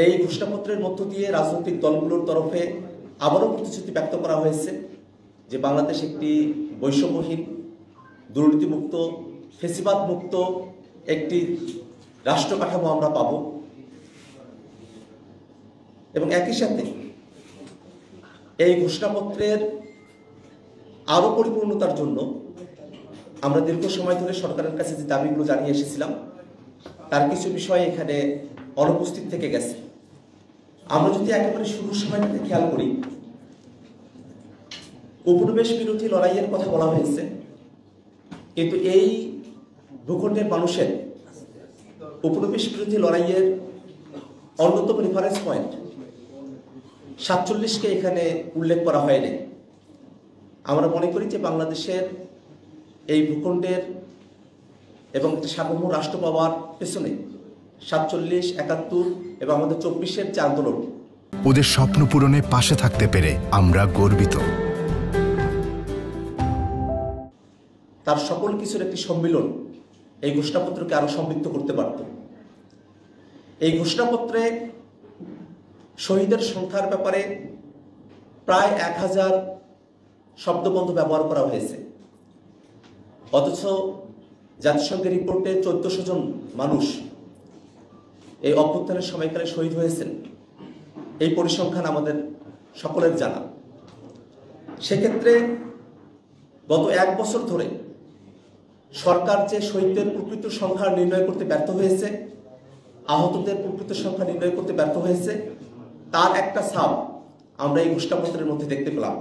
এই ঘোষণাপত্রের মধ্য দিয়ে রাজনৈতিক দলগুলোর তরফে আবারও প্রতিশ্রুতি ব্যক্ত করা হয়েছে যে বাংলাদেশ একটি বৈষম্যহীন, দুর্নীতিমুক্ত, ফেসিবাদ মুক্ত একটি রাষ্ট্র কাঠামো আমরা পাব। এবং একই সাথে এই ঘোষণাপত্রের আরও পরিপূর্ণতার জন্য আমরা দীর্ঘ সময় ধরে সরকারের কাছে যে দাবিগুলো জানিয়ে এসেছিলাম তার কিছু বিষয় এখানে অনুপস্থিত থেকে গেছে। আমরা যদি একেবারে শুরুর সময়টাতে খেয়াল করি, উপনিবেশ বিরোধী লড়াইয়ের কথা বলা হয়েছে, কিন্তু এই ভূখণ্ডের মানুষের উপনিবেশ বিরোধী লড়াইয়ের অন্যতম রেফারেন্স পয়েন্ট 47কে এখানে উল্লেখ করা হয়নি। আমরা মনে করি যে বাংলাদেশের এই ভূখণ্ডের এবং সার্বভৌম রাষ্ট্র পাওয়ার পেছনে 47, 71 এবং আমাদের 24-এর যে আন্দোলন, ওদের স্বপ্ন পূরণে পাশে থাকতে পেরে আমরা গর্বিত। তার সকল কিছুর একটি সম্মিলন এই ঘোষণাপত্রকে আরো সমৃদ্ধ করতে পারত। এই ঘোষণাপত্রে শহীদের সংখ্যার ব্যাপারে প্রায় 1000 শব্দবন্ধ ব্যবহার করা হয়েছে, অথচ জাতিসংঘের রিপোর্টে 1400 জন মানুষ এই অভ্যুত্থানের সময়কালে শহীদ হয়েছেন। এই পরিসংখ্যান আমাদের সকলের জানা। সেক্ষেত্রে গত 1 বছর ধরে সরকার যে শহীদদের প্রকৃত সংখ্যা নির্ণয় করতে ব্যর্থ হয়েছে, আহতদের প্রকৃত সংখ্যা নির্ণয় করতে ব্যর্থ হয়েছে, তার একটা ছাপ আমরা এই ঘোষণাপত্রের মধ্যে দেখতে পেলাম।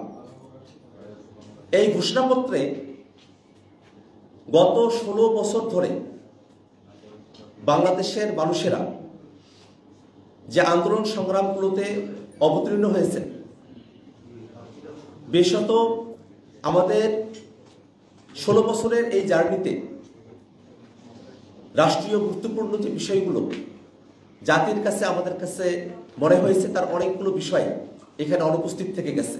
এই ঘোষণাপত্রে গত 16 বছর ধরে বাংলাদেশের মানুষেরা যে আন্দোলন সংগ্রামগুলোতে অবতীর্ণ হয়েছে, বিশেষত আমাদের 16 বছরের এই জার্নিতে রাষ্ট্রীয় গুরুত্বপূর্ণ যে বিষয়গুলো জাতির কাছে আমাদের কাছে মনে হয়েছে, তার অনেকগুলো বিষয় এখানে অনুপস্থিত থেকে গেছে।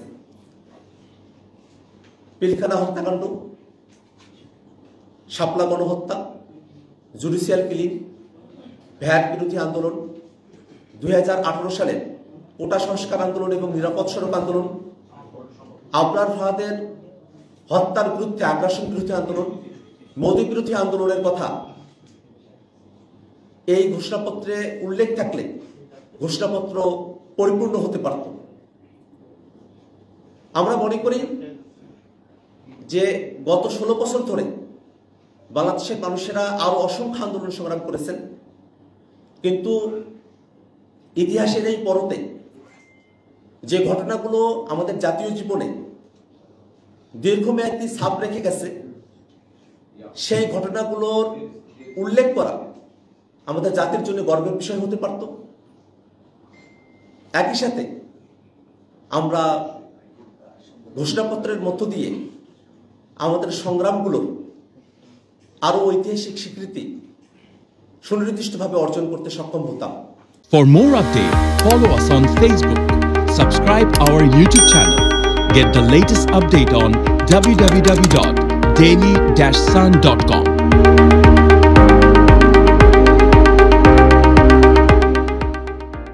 পিলখানা হত্যাকাণ্ড, শাপলা গণহত্যা, জুডিশিয়াল কিলিং, ভ্যাট বিরোধী আন্দোলন, 2018 সালের কোটা সংস্কার আন্দোলন এবং নিরাপদ সড়ক আন্দোলন, আবরার ফাহাদের হত্যার বিরুদ্ধে আগ্রাসন বিরোধী আন্দোলন, মোদী বিরোধী আন্দোলনের কথা এই ঘোষণাপত্রে উল্লেখ থাকলে ঘোষণাপত্র পরিপূর্ণ হতে পারত। আমরা মনে করি যে গত 16 বছর ধরে বাংলাদেশের মানুষেরা আরো অসংখ্য আন্দোলন সংগ্রাম করেছেন, কিন্তু ইতিহাসের এই পরতে যে ঘটনাগুলো আমাদের জাতীয় জীবনে দীর্ঘমেয়াদী ছাপ রেখে গেছে, সেই ঘটনাগুলোর উল্লেখ করা আমাদের জাতির জন্য গর্বের বিষয় হতে পারত। একই সাথে আমরা ঘোষণাপত্রের মধ্য দিয়ে আমাদের সংগ্রামগুলোর আরো ঐতিহাসিক স্বীকৃতি সুনির্দিষ্টভাবে অর্জন করতে সক্ষম হতাম। For more updates, follow us on Facebook, subscribe our YouTube channel, get the latest update on www.daily-sun.com.